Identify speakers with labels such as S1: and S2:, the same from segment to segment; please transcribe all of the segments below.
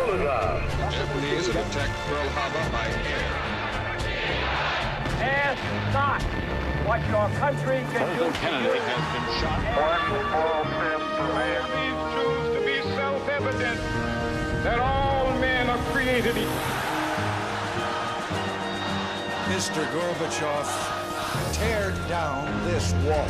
S1: The Japanese have attacked Pearl Harbor by air.
S2: Ask not what your country can do.
S1: President Kennedy has been shot.
S3: These truths to be self-evident that all men are created equal.
S4: Mr. Gorbachev, tear down this wall.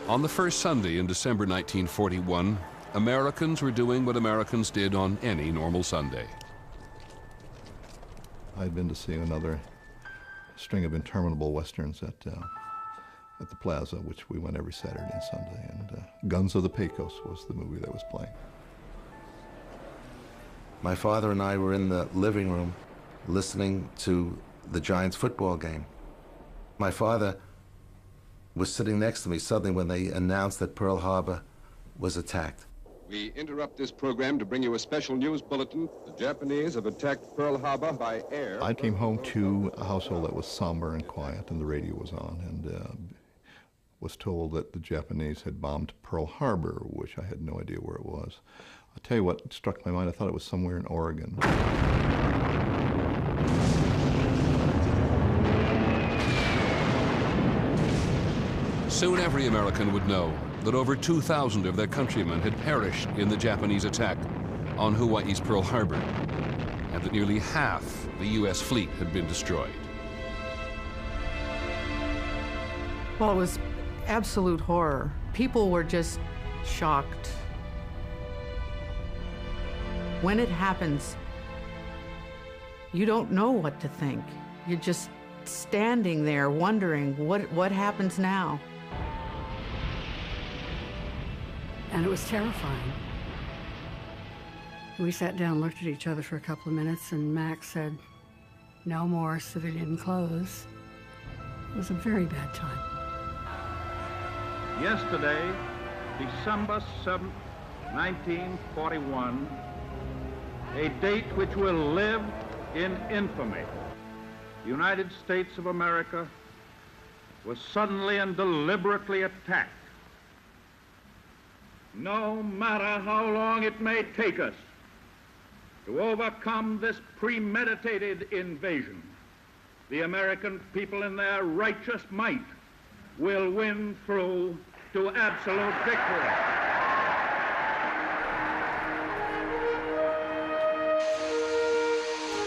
S5: On the first Sunday in December 1941, Americans were doing what Americans did on any normal Sunday.
S6: I'd been to see another string of interminable westerns at the Plaza, which we went every Saturday and Sunday, and Guns of the Pecos was the movie that was playing.
S7: My father and I were in the living room listening to the Giants football game. My father was sitting next to me suddenly when they announced that Pearl Harbor was attacked.
S1: We interrupt this program to bring you a special news bulletin. The Japanese have attacked Pearl Harbor by air.
S6: I came home to a household that was somber and quiet, and the radio was on, and was told that the Japanese had bombed Pearl Harbor, which I had no idea where it was. I'll tell you what struck my mind. I thought it was somewhere in Oregon.
S5: Soon every American would know that over 2,000 of their countrymen had perished in the Japanese attack on Hawaii's Pearl Harbor, and that nearly half the U.S. fleet had been destroyed.
S8: Well, it was absolute horror. People were just shocked. When it happens, you don't know what to think. You're just standing there wondering what happens now.
S9: And it was terrifying. We sat down and looked at each other for a couple of minutes, and Max said, "No more civilian clothes." It was a very bad time.
S10: Yesterday, December 7th, 1941, a date which will live in infamy. The United States of America was suddenly and deliberately attacked. No matter how long it may take us to overcome this premeditated invasion, the American people in their righteous might will win through to absolute victory.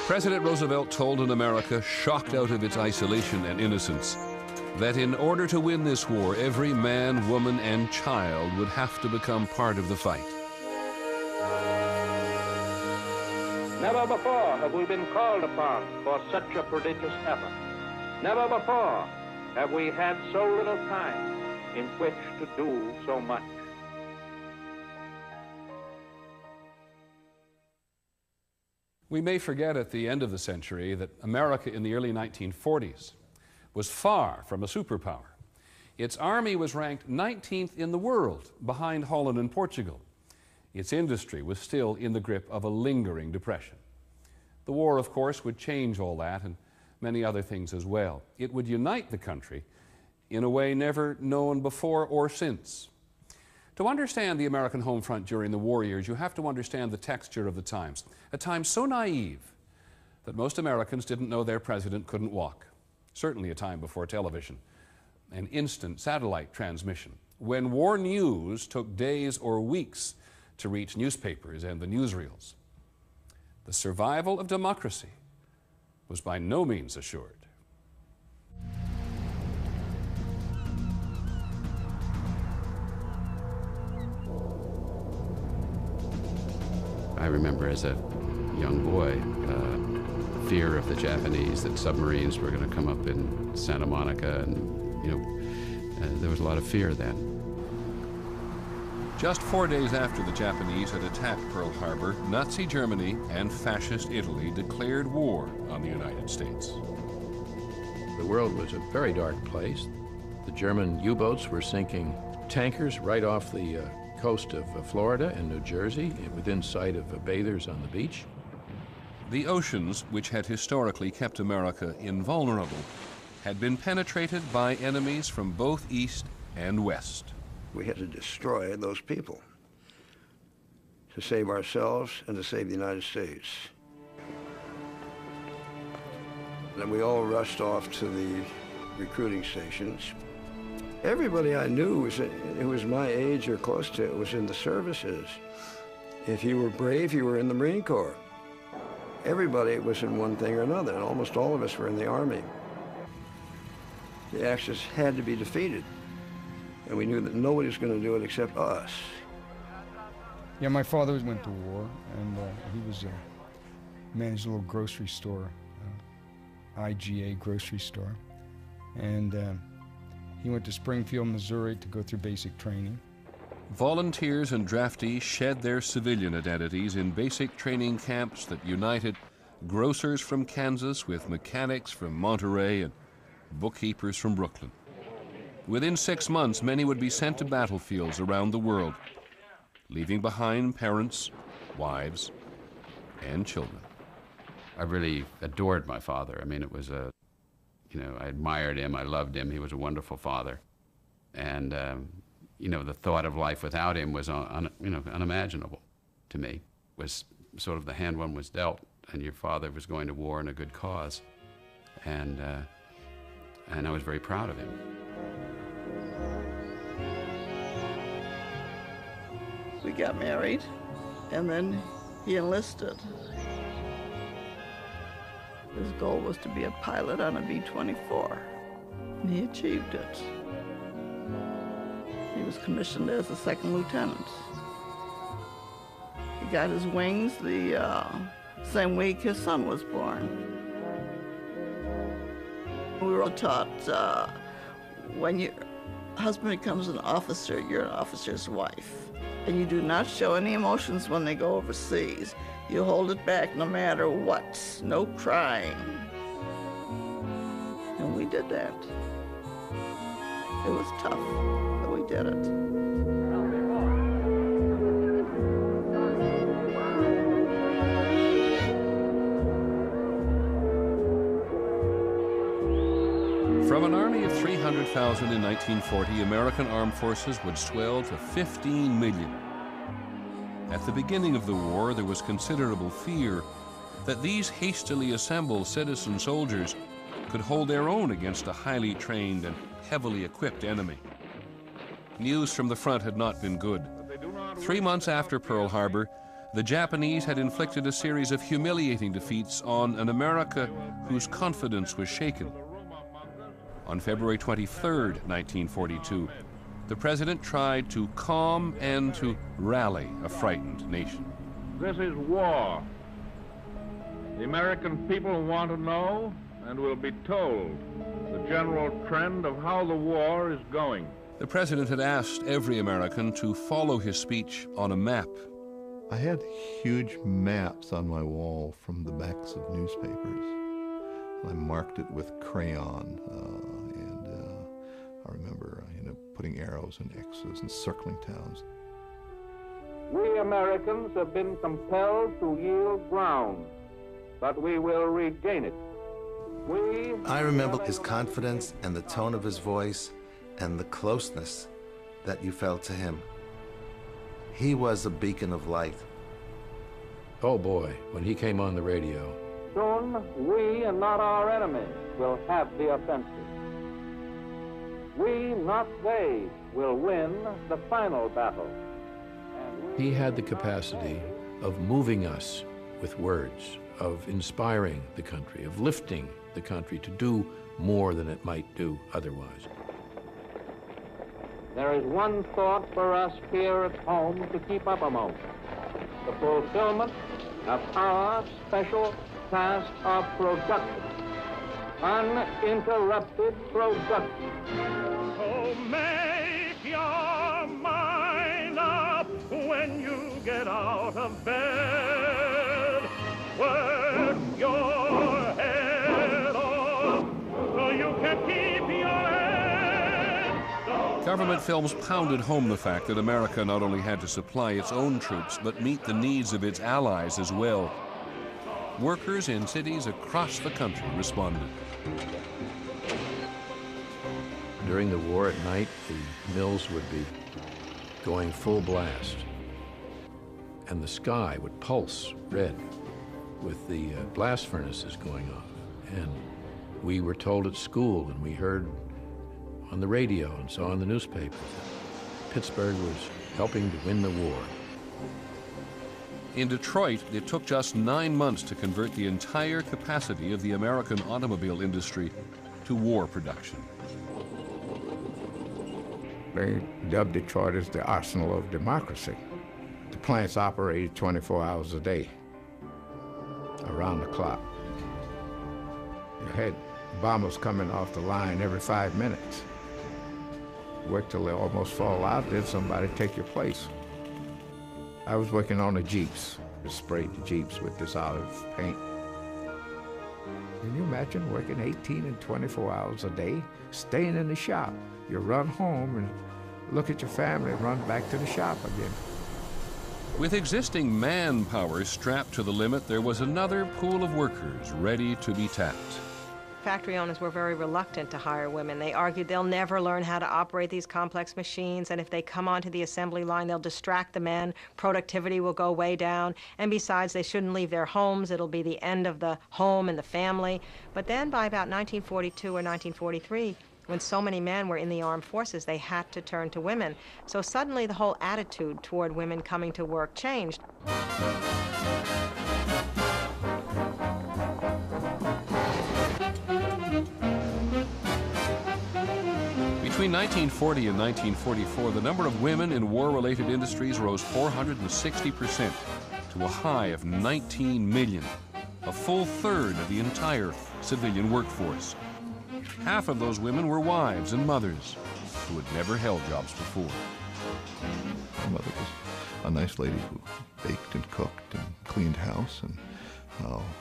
S5: President Roosevelt told an America shocked out of its isolation and innocence that in order to win this war, every man, woman, and child would have to become part of the fight.
S11: Never before have we been called upon for such a prodigious effort. Never before have we had so little time in which to do so much.
S5: We may forget at the end of the century that America in the early 1940s was far from a superpower. Its army was ranked 19th in the world, behind Holland and Portugal. Its industry was still in the grip of a lingering depression. The war, of course, would change all that and many other things as well. It would unite the country in a way never known before or since. To understand the American home front during the war years, you have to understand the texture of the times, a time so naive that most Americans didn't know their president couldn't walk. Certainly a time before television and instant satellite transmission, when war news took days or weeks to reach newspapers and the newsreels. The survival of democracy was by no means assured.
S12: I remember as a young boy, fear of the Japanese, that submarines were going to come up in Santa Monica, and there was a lot of fear then.
S5: Just 4 days after the Japanese had attacked Pearl Harbor, Nazi Germany and Fascist Italy declared war on the United States.
S13: The world was a very dark place. The German U-boats were sinking tankers right off the coast of Florida and New Jersey, within sight of bathers on the beach.
S5: The oceans, which had historically kept America invulnerable, had been penetrated by enemies from both east and west.
S14: We had to destroy those people to save ourselves and to save the United States. Then we all rushed off to the recruiting stations. Everybody I knew who was my age or close to it was in the services. If you were brave, you were in the Marine Corps. Everybody was in one thing or another, and almost all of us were in the Army. The Axis had to be defeated, and we knew that nobody was going to do it except us.
S15: Yeah, my father went to war, and he was managed a little grocery store, IGA grocery store, and he went to Springfield, Missouri to go through basic training.
S5: Volunteers and draftees shed their civilian identities in basic training camps that united grocers from Kansas with mechanics from Monterey and bookkeepers from Brooklyn. Within 6 months, many would be sent to battlefields around the world, leaving behind parents, wives, and children.
S12: I really adored my father. I mean, it was I admired him, I loved him, he was a wonderful father. And, the thought of life without him was, unimaginable to me. It was sort of the hand one was dealt, and your father was going to war in a good cause. And I was very proud of him.
S16: We got married, and then he enlisted. His goal was to be a pilot on a B-24, and he achieved it. He was commissioned as a second lieutenant. He got his wings the same week his son was born. We were taught when your husband becomes an officer, you're an officer's wife. And you do not show any emotions when they go overseas. You hold it back no matter what, no crying. And we did that. It was tough, but we did it.
S5: From an army of 300,000 in 1940, American armed forces would swell to 15 million. At the beginning of the war, there was considerable fear that these hastily assembled citizen soldiers could hold their own against a highly trained and heavily equipped enemy. News from the front had not been good. 3 months after Pearl Harbor, the Japanese had inflicted a series of humiliating defeats on an America whose confidence was shaken. On February 23, 1942, the president tried to calm and to rally a frightened nation.
S3: This is war. The American people want to know and will be told the general trend of how the war is going.
S5: The president had asked every American to follow his speech on a map.
S6: I had huge maps on my wall from the backs of newspapers. I marked it with crayon, and I remember putting arrows and X's and circling towns.
S11: We Americans have been compelled to yield ground, but we will regain it.
S7: I remember his confidence and the tone of his voice and the closeness that you felt to him. He was a beacon of light.
S13: Oh boy, when he came on the radio.
S11: Soon, we and not our enemies will have the offensive. We, not they, will win the final battle.
S13: He had the capacity of moving us with words, of inspiring the country, of lifting the country to do more than it might do otherwise.
S11: There is one thought for us here at home to keep uppermost: the fulfillment of our special task of production, uninterrupted production.
S2: So make your mind up when you get out of bed. Work your head off so you can keep your head
S5: Government films pounded home the fact that America not only had to supply its own troops, but meet the needs of its allies as well. Workers in cities across the country responded.
S13: During the war at night, the mills would be going full blast, and the sky would pulse red with the blast furnaces going off. And we were told at school, and we heard on the radio and saw in the newspapers that Pittsburgh was helping to win the war.
S5: In Detroit, it took just 9 months to convert the entire capacity of the American automobile industry to war production.
S17: They dubbed Detroit as the arsenal of democracy. The plants operated 24 hours a day, around the clock. You had bombers coming off the line every 5 minutes. Work till they almost fall out, then somebody take your place. I was working on the Jeeps. We sprayed the Jeeps with this olive paint. Can you imagine working 18 and 24 hours a day, staying in the shop? You run home and look at your family and run back to the shop again.
S5: With existing manpower strapped to the limit, there was another pool of workers ready to be tapped.
S18: Factory owners were very reluctant to hire women. They argued they'll never learn how to operate these complex machines, and if they come onto the assembly line, they'll distract the men, productivity will go way down, and besides, they shouldn't leave their homes. It'll be the end of the home and the family. But then by about 1942 or 1943, when so many men were in the armed forces, they had to turn to women. So suddenly the whole attitude toward women coming to work changed.
S5: Between 1940 and 1944, the number of women in war-related industries rose 460% to a high of 19 million, a full third of the entire civilian workforce. Half of those women were wives and mothers who had never held jobs before.
S6: My mother was a nice lady who baked and cooked and cleaned house and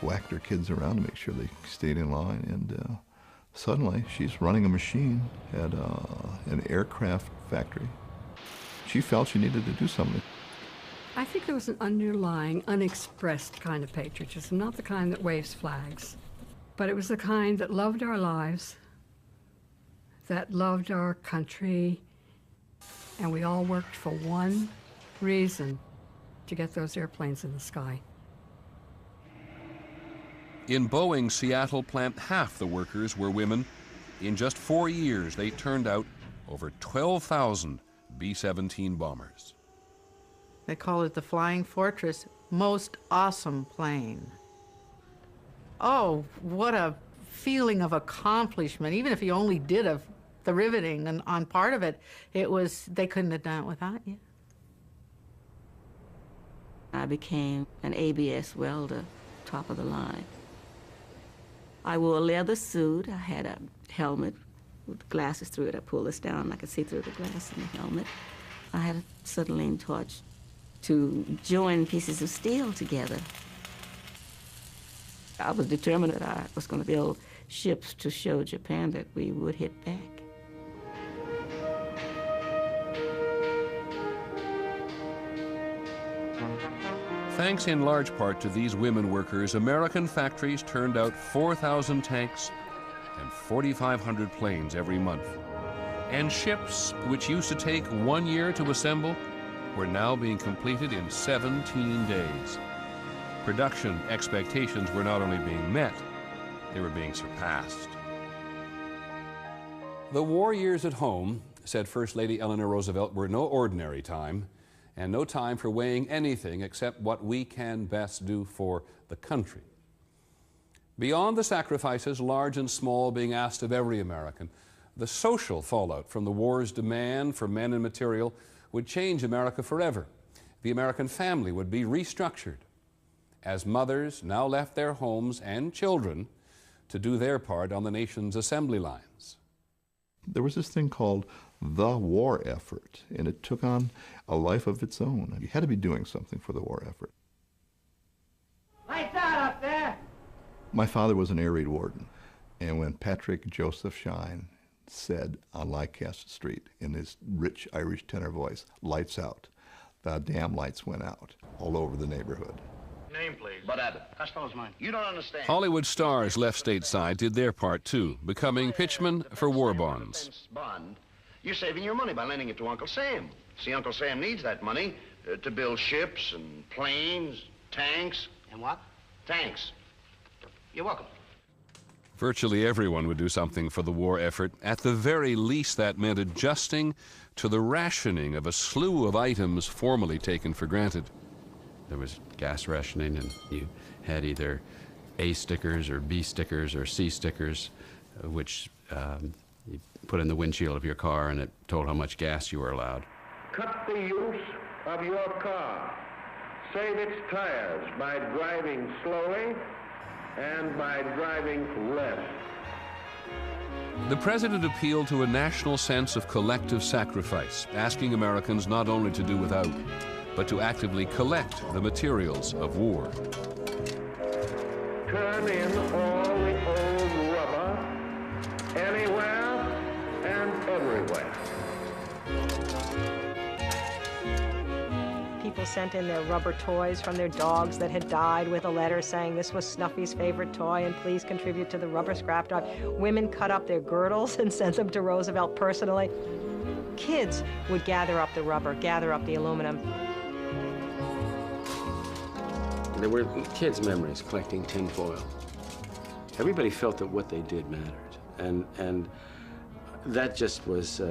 S6: whacked her kids around to make sure they stayed in line. And suddenly, she's running a machine at an aircraft factory. She felt she needed to do something.
S9: I think there was an underlying, unexpressed kind of patriotism, not the kind that waves flags, but it was the kind that loved our lives, that loved our country, and we all worked for one reason, to get those airplanes in the sky.
S5: In Boeing's Seattle plant, half the workers were women. In just 4 years, they turned out over 12,000 B-17 bombers.
S8: They call it the Flying Fortress. Most awesome plane. Oh, what a feeling of accomplishment. Even if you only did the riveting and on part of it, they couldn't have done it without you.
S19: I became an ABS welder, top of the line. I wore a leather suit. I had a helmet with glasses through it. I pulled this down and I could see through the glass in the helmet. I had a acetylene torch to join pieces of steel together. I was determined that I was going to build ships to show Japan that we would hit back.
S5: Thanks in large part to these women workers, American factories turned out 4,000 tanks and 4,500 planes every month. And ships, which used to take 1 year to assemble, were now being completed in 17 days. Production expectations were not only being met, they were being surpassed. The war years at home, said First Lady Eleanor Roosevelt, were no ordinary time, and no time for weighing anything except what we can best do for the country. Beyond the sacrifices, large and small, being asked of every American, the social fallout from the war's demand for men and material would change America forever. The American family would be restructured as mothers now left their homes and children to do their part on the nation's assembly lines.
S6: There was this thing called the war effort, and it took on a life of its own. You had to be doing something for the war effort.
S20: Lights out up there!
S6: My father was an air raid warden, and when Patrick Joseph Shine, said on Leicester Street in his rich Irish tenor voice, "Lights out." The damn lights went out all over the neighborhood.
S20: Name, please. Bud Abbott. Costello's mine. You don't understand.
S5: Hollywood stars left stateside did their part too, becoming pitchmen for war bonds.
S20: Bond. You're saving your money by lending it to Uncle Sam. See, Uncle Sam needs that money to build ships and planes, tanks. And what? Tanks. You're welcome.
S5: Virtually everyone would do something for the war effort. At the very least, that meant adjusting to the rationing of a slew of items formerly taken for granted.
S12: There was gas rationing, and you had either A stickers or B stickers or C stickers, which you put in the windshield of your car, and it told how much gas you were allowed.
S10: Cut the use of your car. Save its tires by driving slowly and by driving less.
S5: The president appealed to a national sense of collective sacrifice, asking Americans not only to do without, but to actively collect the materials of war.
S10: Turn in all the old rubber anywhere and everywhere.
S18: People sent in their rubber toys from their dogs that had died with a letter saying this was Snuffy's favorite toy and please contribute to the rubber scrap drive. Women cut up their girdles and sent them to Roosevelt personally. Kids would gather up the rubber, gather up the aluminum.
S21: There were kids' memories collecting tinfoil. Everybody felt that what they did mattered. And that just was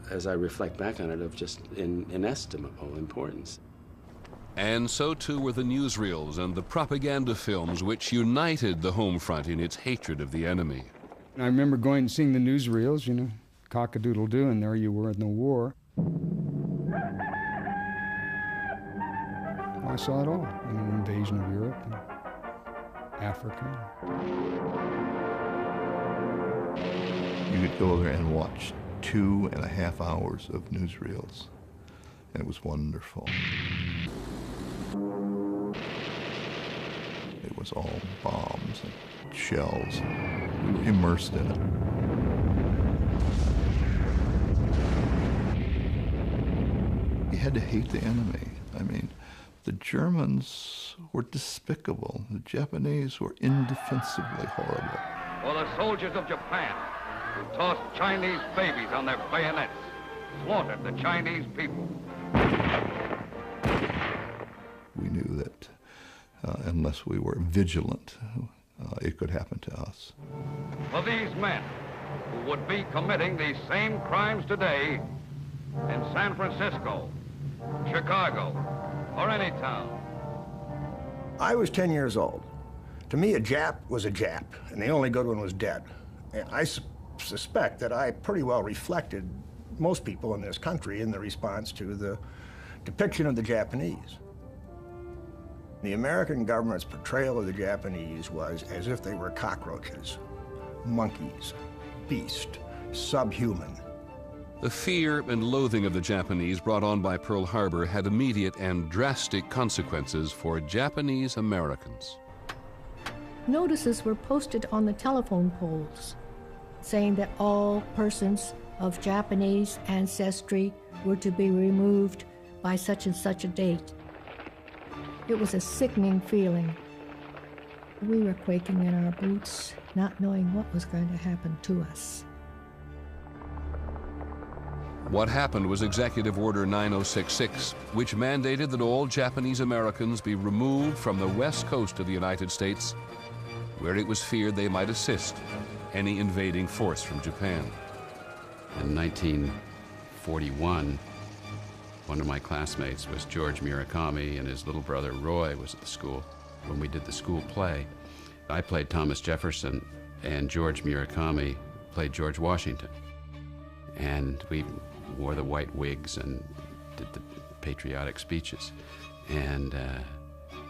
S21: as I reflect back on it, of just inestimable importance.
S5: And so too were the newsreels and the propaganda films which united the home front in its hatred of the enemy.
S15: I remember going and seeing the newsreels, you know, cock-a-doodle-doo, and there you were in the war. I saw it all, you know, invasion of Europe and Africa.
S6: You could go there and watch 2.5 hours of newsreels, and it was wonderful. It was all bombs and shells. We were immersed in it. You had to hate the enemy. I mean, the Germans were despicable. The Japanese were indefensibly horrible.
S22: Or the soldiers of Japan, who tossed Chinese babies on their bayonets, slaughtered the Chinese people.
S6: We knew that unless we were vigilant, it could happen to us.
S22: For these men who would be committing these same crimes today in San Francisco, Chicago, or any town.
S23: I was 10 years old. To me, a Jap was a Jap, and the only good one was dead. And I suspect that I pretty well reflected most people in this country in the response to the depiction of the Japanese. The American government's portrayal of the Japanese was as if they were cockroaches, monkeys, beast, subhuman.
S5: The fear and loathing of the Japanese brought on by Pearl Harbor had immediate and drastic consequences for Japanese Americans.
S24: Notices were posted on the telephone poles saying that all persons of Japanese ancestry were to be removed by such and such a date. It was a sickening feeling. We were quaking in our boots, not knowing what was going to happen to us.
S5: What happened was Executive Order 9066, which mandated that all Japanese Americans be removed from the west coast of the United States, where it was feared they might assist any invading force from Japan.
S12: In 1941, one of my classmates was George Murakami, and his little brother Roy was at the school. When we did the school play, I played Thomas Jefferson, and George Murakami played George Washington. And we wore the white wigs and did the patriotic speeches. And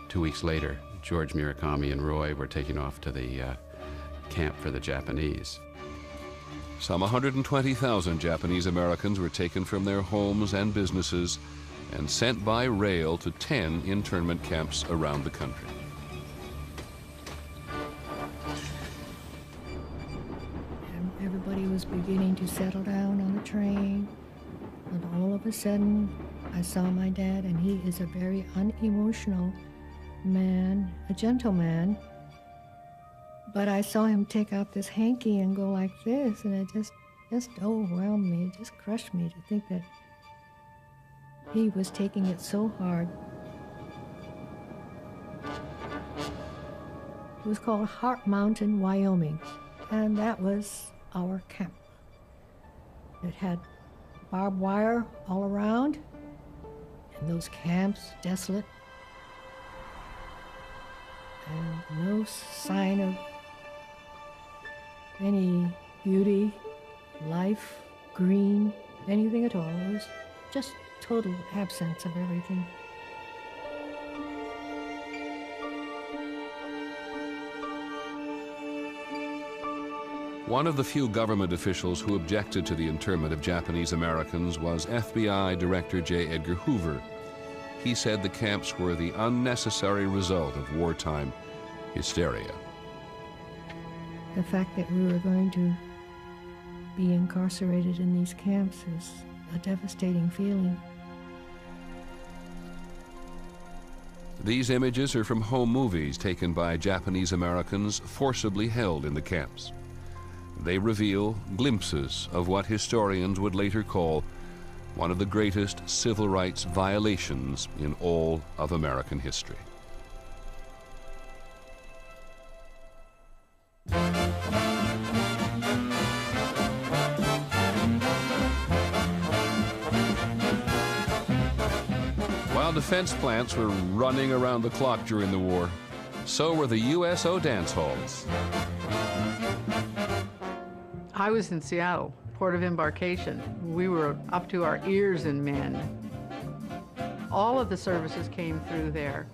S12: 2 weeks later, George Murakami and Roy were taken off to the camp for the Japanese.
S5: Some 120,000 Japanese Americans were taken from their homes and businesses and sent by rail to 10 internment camps around the country.
S24: everybody was beginning to settle down on the train. And all of a sudden, I saw my dad, and he is a very unemotional man, a gentleman. But I saw him take out this hanky and go like this, and it just overwhelmed me. It just crushed me to think that he was taking it so hard. It was called Heart Mountain, Wyoming, and that was our camp. It had barbed wire all around, and those camps, desolate, and no sign of any beauty, life, green, anything at all. It was just total absence of everything.
S5: One of the few government officials who objected to the internment of Japanese Americans was FBI Director J. Edgar Hoover. He said the camps were the unnecessary result of wartime hysteria.
S24: The fact that we were going to be incarcerated in these camps is a devastating feeling.
S5: These images are from home movies taken by Japanese Americans forcibly held in the camps. They reveal glimpses of what historians would later call one of the greatest civil rights violations in all of American history. While defense plants were running around the clock during the war, so were the USO dance halls.
S8: I was in Seattle, port of embarkation. We were up to our ears in men. All of the services came through there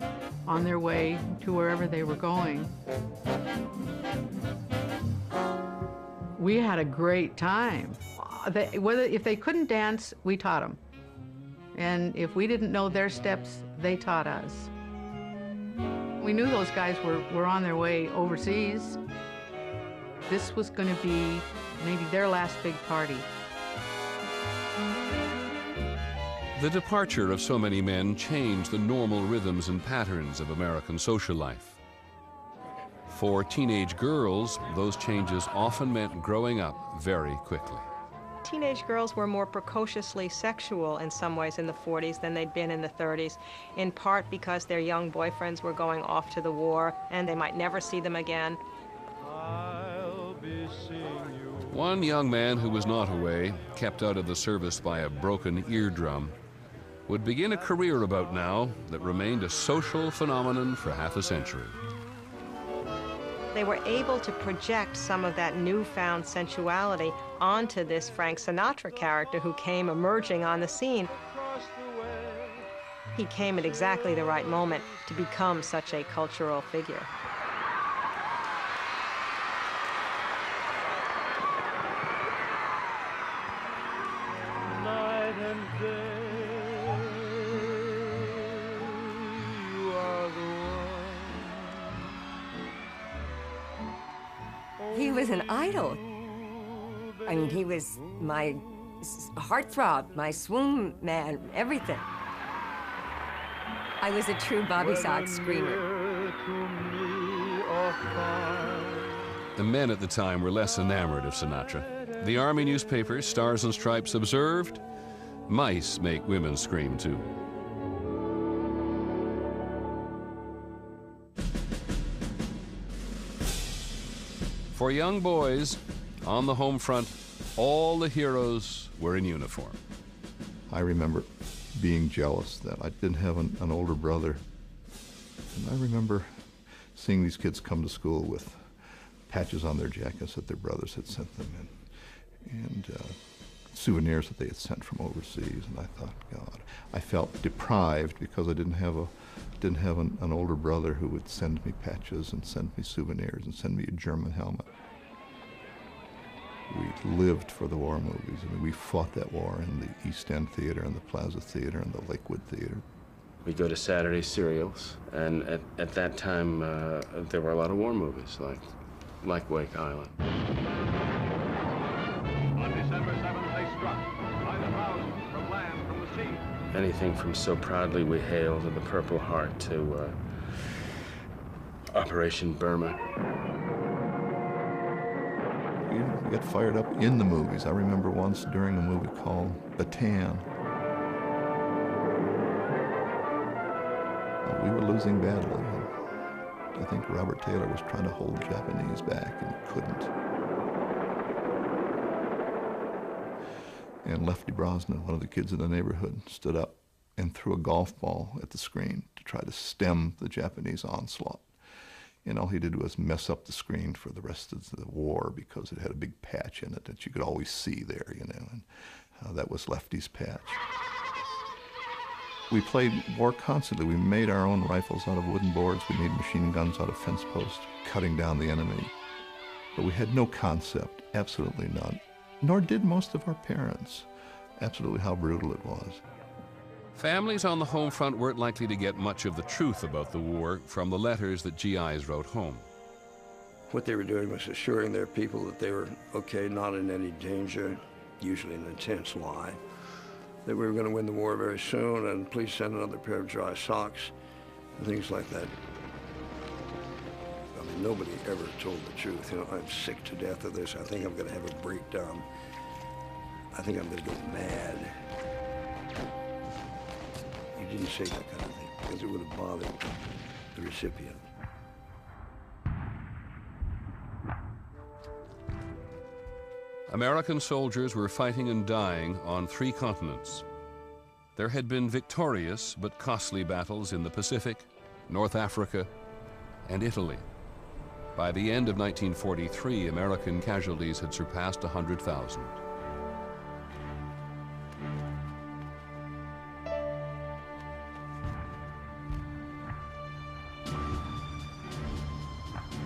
S8: on their way to wherever they were going. We had a great time. If they couldn't dance, we taught them. And if we didn't know their steps, they taught us. We knew those guys were on their way overseas. This was going to be maybe their last big party.
S5: The departure of so many men changed the normal rhythms and patterns of American social life. For teenage girls, those changes often meant growing up very quickly.
S18: Teenage girls were more precociously sexual in some ways in the 40s than they'd been in the 30s, in part because their young boyfriends were going off to the war and they might never see them again.
S5: One young man who was not away, kept out of the service by a broken eardrum, would begin a career about now that remained a social phenomenon for half a century.
S18: They were able to project some of that newfound sensuality onto this Frank Sinatra character who came emerging on the scene. He came at exactly the right moment to become such a cultural figure.
S1: He was an idol. I mean, he was my heartthrob, my swoon man, everything. I was a true Bobby Sox screamer.
S5: The men at the time were less enamored of Sinatra. The Army newspaper, Stars and Stripes, observed, mice make women scream too. For young boys, on the home front, all the heroes were in uniform.
S6: I remember being jealous that I didn't have an older brother. And I remember seeing these kids come to school with patches on their jackets that their brothers had sent them, and souvenirs that they had sent from overseas. And I thought, God, I felt deprived because I didn't have an older brother who would send me patches and send me souvenirs and send me a German helmet. We lived for the war movies. I mean, we fought that war in the East End Theater and the Plaza Theater and the Lakewood Theater.
S21: We'd go to Saturday serials, and at that time, there were a lot of war movies, like Wake Island.
S22: On December 7th, they struck by the thousands from land, from the sea.
S21: Anything from So Proudly We Hail to the Purple Heart to Operation Burma.
S6: We got fired up in the movies. I remember once during a movie called Bataan. We were losing badly. I think Robert Taylor was trying to hold Japanese back and couldn't. And Lefty Brosnan, one of the kids in the neighborhood, stood up and threw a golf ball at the screen to try to stem the Japanese onslaught. And all he did was mess up the screen for the rest of the war because it had a big patch in it that you could always see there, you know, and that was Lefty's patch. We played war constantly. We made our own rifles out of wooden boards. We made machine guns out of fence posts, cutting down the enemy. But we had no concept, absolutely none. Nor did most of our parents, absolutely how brutal it was.
S5: Families on the home front weren't likely to get much of the truth about the war from the letters that GIs wrote home.
S3: What they were doing was assuring their people that they were okay, not in any danger, usually an intense lie, that we were going to win the war very soon, and please send another pair of dry socks, and things like that. I mean, nobody ever told the truth. You know, I'm sick to death of this. I think I'm going to have a breakdown. I think I'm going to go mad. You didn't say that kind of thing, because it would have bothered the recipient.
S5: American soldiers were fighting and dying on 3 continents. There had been victorious but costly battles in the Pacific, North Africa, and Italy. By the end of 1943, American casualties had surpassed 100,000.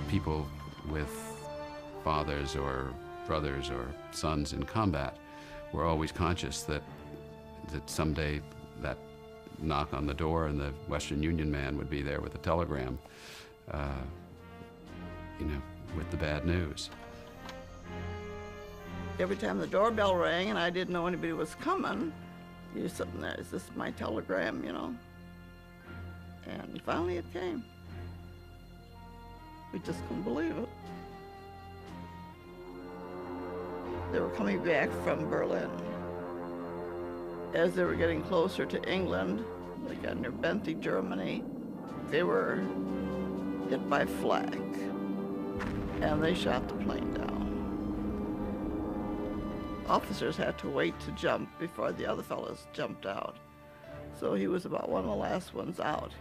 S12: People with fathers or brothers or sons in combat were always conscious that someday that knock on the door and the Western Union man would be there with a telegram, you know, with the bad news.
S4: Every time the doorbell rang and I didn't know anybody was coming, you were sitting there, is this my telegram, you know? And finally it came. We just couldn't believe it. They were coming back from Berlin. As they were getting closer to England, they got near Benthie, Germany, they were hit by flak, and they shot the plane down. Officers had to wait to jump before the other fellows jumped out. So he was about one of the last ones out.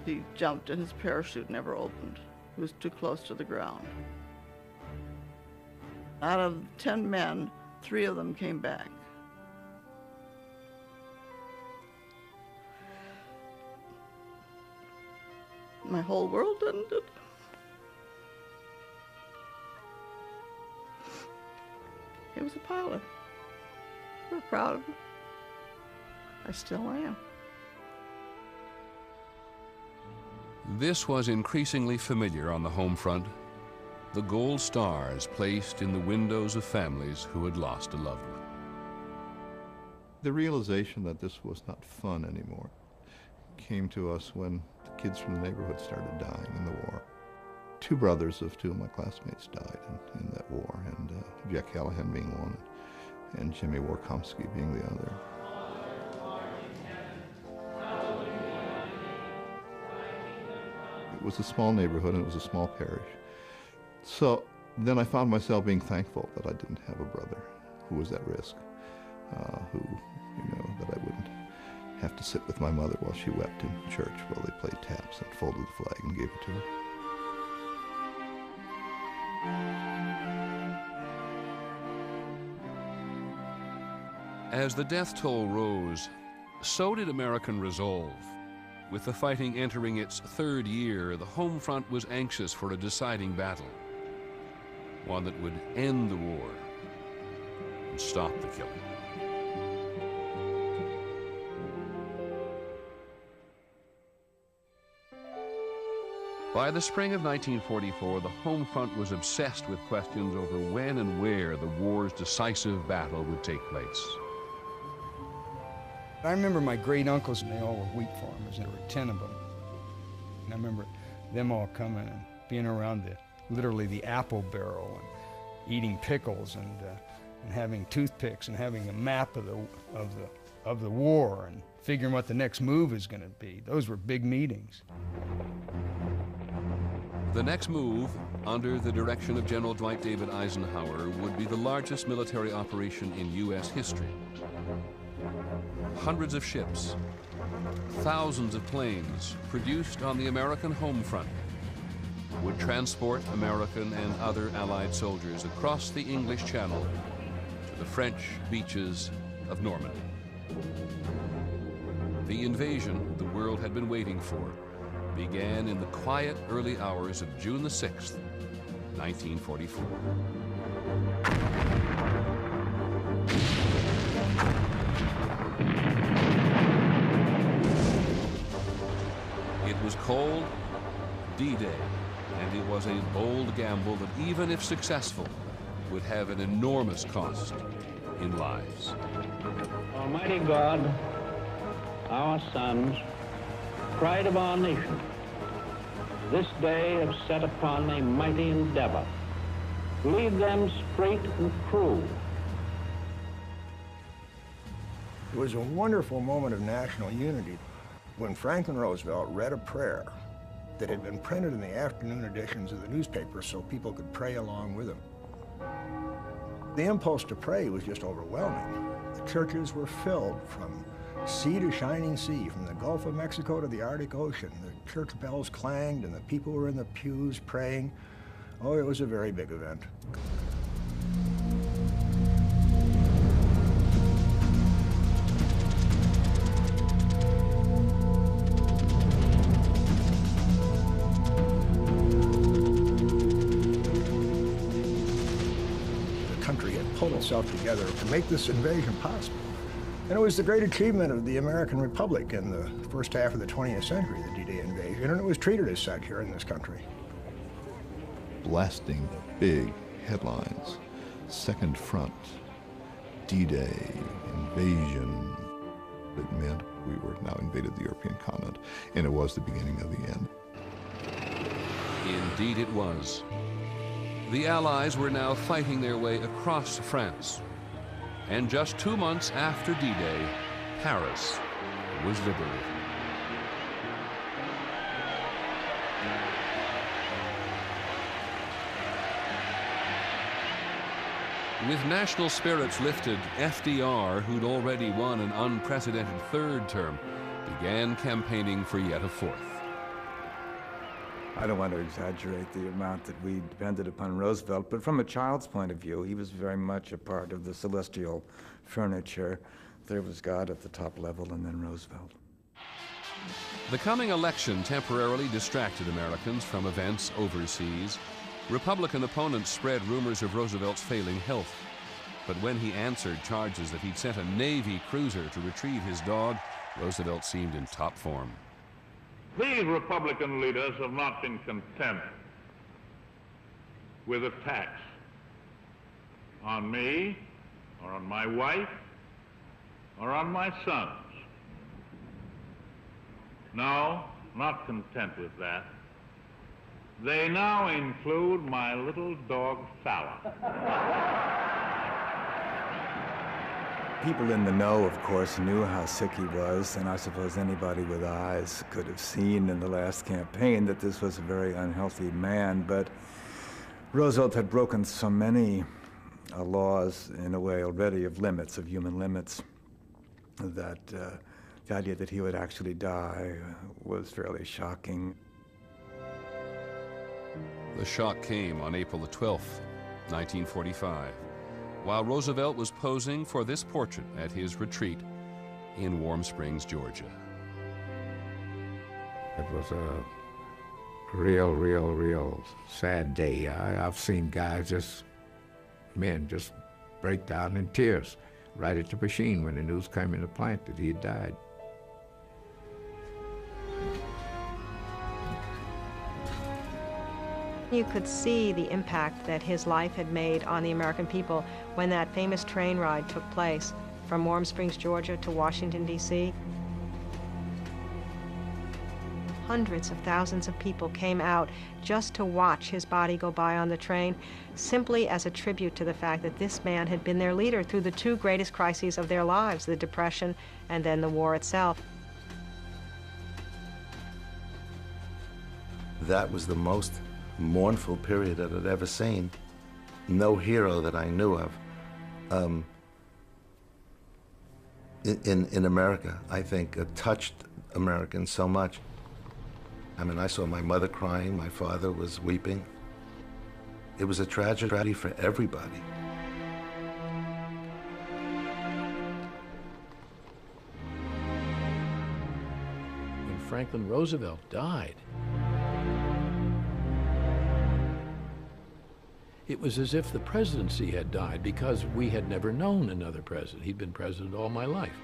S4: He jumped and his parachute never opened. He was too close to the ground. Out of 10 men, 3 of them came back. My whole world ended. He was a pilot. We were proud of him. I still am.
S5: This was increasingly familiar on the home front. The gold stars placed in the windows of families who had lost a loved one.
S6: The realization that this was not fun anymore came to us when the kids from the neighborhood started dying in the war. 2 brothers of 2 of my classmates died in that war, and Jack Callahan being one, and Jimmy Warkomsky being the other. It was a small neighborhood and it was a small parish. So then I found myself being thankful that I didn't have a brother who was at risk, who, you know, that I wouldn't have to sit with my mother while she wept in church while they played taps and folded the flag and gave it to her.
S5: As the death toll rose, so did American resolve. With the fighting entering its 3rd year, the home front was anxious for a deciding battle, one that would end the war and stop the killing. By the spring of 1944, the Homefront was obsessed with questions over when and where the war's decisive battle would take place.
S15: I remember my great uncles, and they all were wheat farmers. There were 10 of them. And I remember them all coming and being around literally the apple barrel and eating pickles and having toothpicks and having a map of the war and figuring what the next move is going to be. Those were big meetings.
S5: The next move, under the direction of General Dwight David Eisenhower, would be the largest military operation in U.S. history. Hundreds of ships, thousands of planes produced on the American home front would transport American and other Allied soldiers across the English Channel to the French beaches of Normandy. The invasion the world had been waiting for began in the quiet early hours of June the 6th, 1944. It was called D-Day, and it was a bold gamble that, even if successful, would have an enormous cost in lives.
S10: Almighty God, our sons, pride of our nation, this day have set upon a mighty endeavor. Lead them straight and true.
S23: It was a wonderful moment of national unity when Franklin Roosevelt read a prayer that had been printed in the afternoon editions of the newspaper so people could pray along with him. The impulse to pray was just overwhelming. The churches were filled from sea to shining sea, from the Gulf of Mexico to the Arctic Ocean. The church bells clanged and the people were in the pews praying. Oh, it was a very big event. The country had pulled itself together to make this invasion possible. And it was the great achievement of the American Republic in the first half of the 20th century, the D-Day invasion, and it was treated as such here in this country.
S6: Blasting big headlines, Second Front, D-Day, invasion. It meant we were now invaded the European continent, and it was the beginning of the end.
S5: Indeed it was. The Allies were now fighting their way across France. And just 2 months after D-Day, Paris was liberated. With national spirits lifted, FDR, who'd already won an unprecedented third term, began campaigning for yet a fourth.
S7: I don't want to exaggerate the amount that we depended upon Roosevelt, but from a child's point of view, he was very much a part of the celestial furniture. There was God at the top level, and then Roosevelt.
S5: The coming election temporarily distracted Americans from events overseas. Republican opponents spread rumors of Roosevelt's failing health. But when he answered charges that he'd sent a Navy cruiser to retrieve his dog, Roosevelt seemed in top form.
S10: These Republican leaders have not been content with attacks on me, or on my wife, or on my sons. No, not content with that. They now include my little dog, Fallon.
S7: People in the know, of course, knew how sick he was, and I suppose anybody with eyes could have seen in the last campaign that this was a very unhealthy man, but Roosevelt had broken so many laws, in a way, already of limits, of human limits, that the idea that he would actually die was fairly shocking.
S5: The shock came on April the 12th, 1945. While Roosevelt was posing for this portrait at his retreat in Warm Springs, Georgia.
S17: It was a real sad day. I've seen guys men just break down in tears right at the machine when the news came in the plant that he had died.
S18: You could see the impact that his life had made on the American people when that famous train ride took place from Warm Springs, Georgia to Washington, D.C. Hundreds of thousands of people came out just to watch his body go by on the train, simply as a tribute to the fact that this man had been their leader through the two greatest crises of their lives, the Depression and then the war itself.
S2: That was the most mournful period that I'd ever seen. No hero that I knew of in America, I think, touched Americans so much. I mean, I saw my mother crying, my father was weeping. It was a tragedy for everybody.
S13: When Franklin Roosevelt died, it was as if the presidency had died because we had never known another president. He'd been president all my life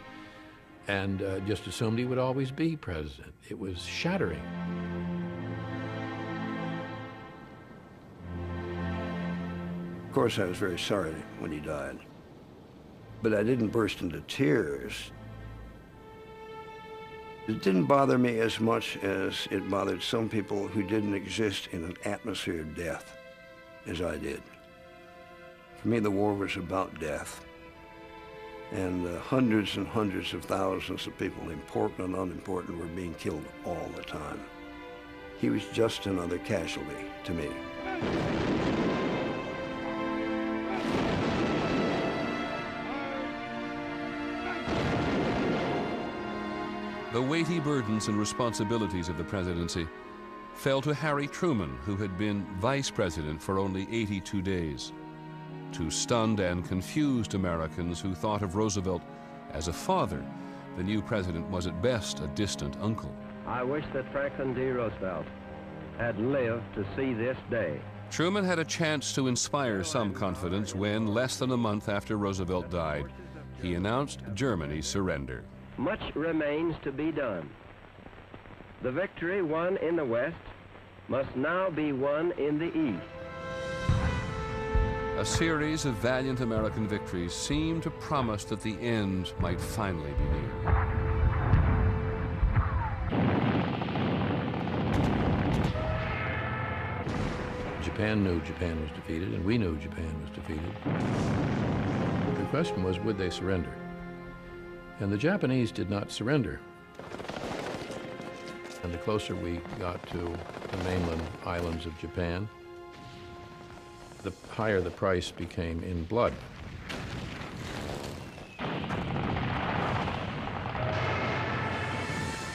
S13: and just assumed he would always be president. It was shattering.
S3: Of course, I was very sorry when he died, but I didn't burst into tears. It didn't bother me as much as it bothered some people who didn't exist in an atmosphere of death as I did. For me, the war was about death. And hundreds and hundreds of thousands of people, important and unimportant, were being killed all the time. He was just another casualty to me.
S5: The weighty burdens and responsibilities of the presidency fell to Harry Truman, who had been vice president for only 82 days. To stunned and confused Americans who thought of Roosevelt as a father, the new president was at best a distant uncle.
S11: I wish that Franklin D. Roosevelt had lived to see this day.
S5: Truman had a chance to inspire some confidence when, less than a month after Roosevelt died, he announced Germany's surrender.
S11: Much remains to be done. The victory won in the West must now be won in the East.
S5: A series of valiant American victories seemed to promise that the end might finally be near.
S13: Japan knew Japan was defeated, and we knew Japan was defeated. The question was, would they surrender? And the Japanese did not surrender. And the closer we got to the mainland islands of Japan, the higher the price became in blood.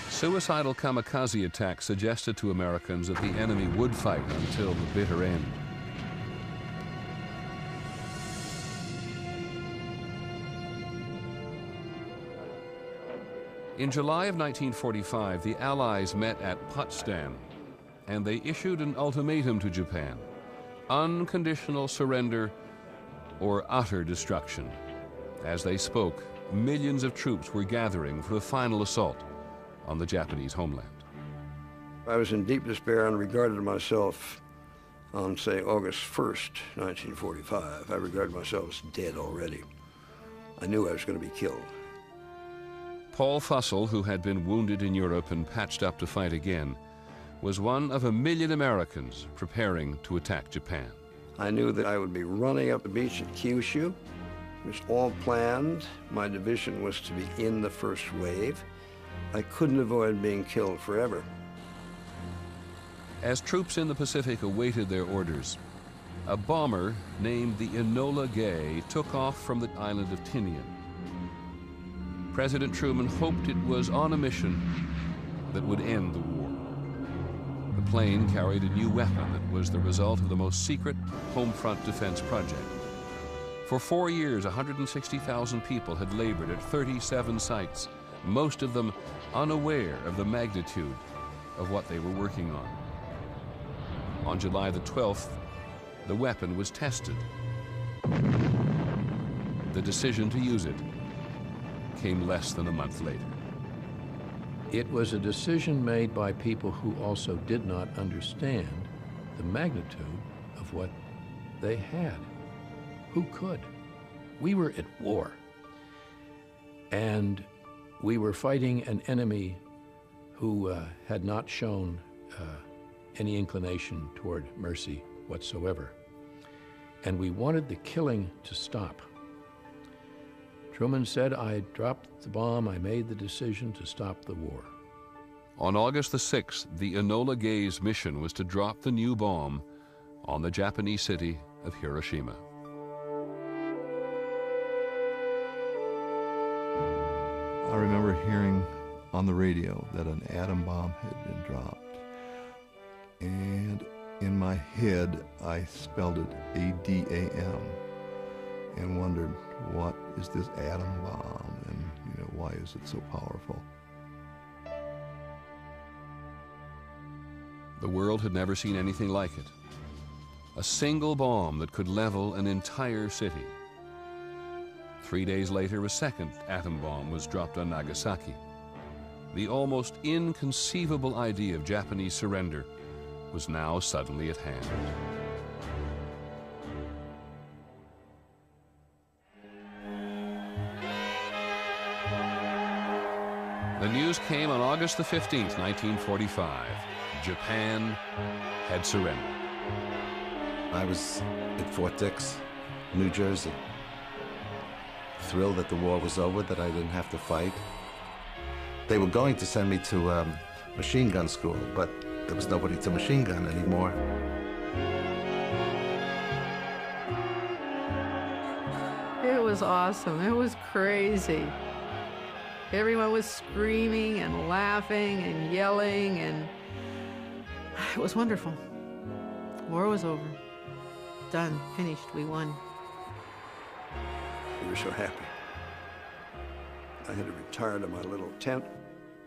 S5: Suicidal kamikaze attacks suggested to Americans that the enemy would fight until the bitter end. In July of 1945, the Allies met at Potsdam, and they issued an ultimatum to Japan: unconditional surrender or utter destruction. As they spoke, millions of troops were gathering for the final assault on the Japanese homeland.
S3: I was in deep despair and regarded myself on, say, August 1st, 1945. I regarded myself as dead already. I knew I was going to be killed.
S5: Paul Fussell, who had been wounded in Europe and patched up to fight again, was one of 1 million Americans preparing to attack Japan.
S3: I knew that I would be running up the beach at Kyushu. It was all planned. My division was to be in the first wave. I couldn't avoid being killed forever.
S5: As troops in the Pacific awaited their orders, a bomber named the Enola Gay took off from the island of Tinian. President Truman hoped it was on a mission that would end the war. The plane carried a new weapon that was the result of the most secret Homefront defense project. For 4 years, 160,000 people had labored at 37 sites, most of them unaware of the magnitude of what they were working on. On July the 12th, the weapon was tested. The decision to use it came less than a month later.
S13: It was a decision made by people who also did not understand the magnitude of what they had. Who could? We were at war. And we were fighting an enemy who had not shown any inclination toward mercy whatsoever. And we wanted the killing to stop. Truman said, I dropped the bomb, I made the decision to stop the war.
S5: On August the 6th, the Enola Gay's mission was to drop the new bomb on the Japanese city of Hiroshima.
S6: I remember hearing on the radio that an atom bomb had been dropped. And in my head, I spelled it A-D-A-M and wondered, what is this atom bomb, and why is it so powerful?
S5: The world had never seen anything like it. A single bomb that could level an entire city. 3 days later, a second atom bomb was dropped on Nagasaki. The almost inconceivable idea of Japanese surrender was now suddenly at hand. The news came on August the 15th, 1945. Japan had surrendered.
S2: I was at Fort Dix, New Jersey. Thrilled that the war was over, that I didn't have to fight. They were going to send me to machine gun school, but there was nobody to machine gun anymore.
S8: It was awesome. It was crazy. Everyone was screaming and laughing and yelling, and it was wonderful. War was over. Done. Finished. We won.
S3: We were so happy. I had to retire to my little tent,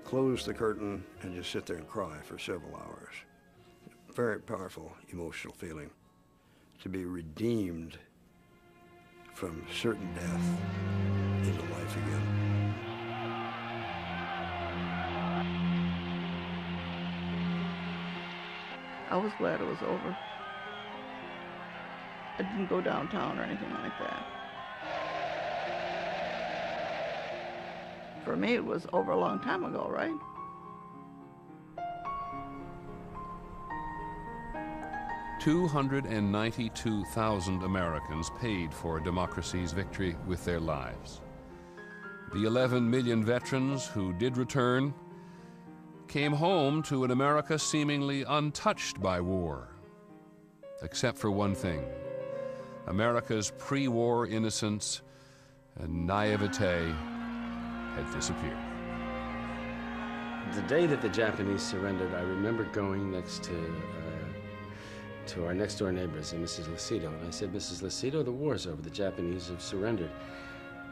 S3: close the curtain, and just sit there and cry for several hours. Very powerful emotional feeling to be redeemed from certain death into life again.
S4: I was glad it was over. I didn't go downtown or anything like that. For me, it was over a long time ago, right?
S5: $292,000 Americans paid for democracy's victory with their lives. The 11 million veterans who did return came home to an America seemingly untouched by war, except for one thing. America's pre-war innocence and naivete had disappeared.
S21: The day that the Japanese surrendered, I remember going next to our next-door neighbors, Mrs. Lucido, and I said, Mrs. Lucido, the war's over, the Japanese have surrendered.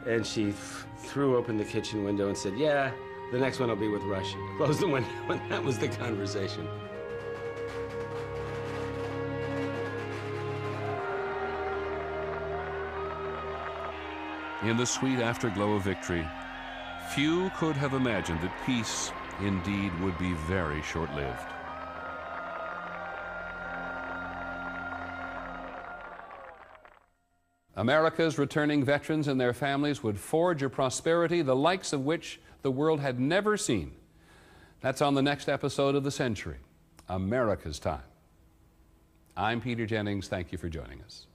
S21: And she threw open the kitchen window and said, yeah, the next one will be with Russia. Closed the window, and that was the conversation.
S5: In the sweet afterglow of victory, few could have imagined that peace indeed would be very short-lived. America's returning veterans and their families would forge a prosperity the likes of which the world had never seen. That's on the next episode of The Century, America's Time. I'm Peter Jennings. Thank you for joining us.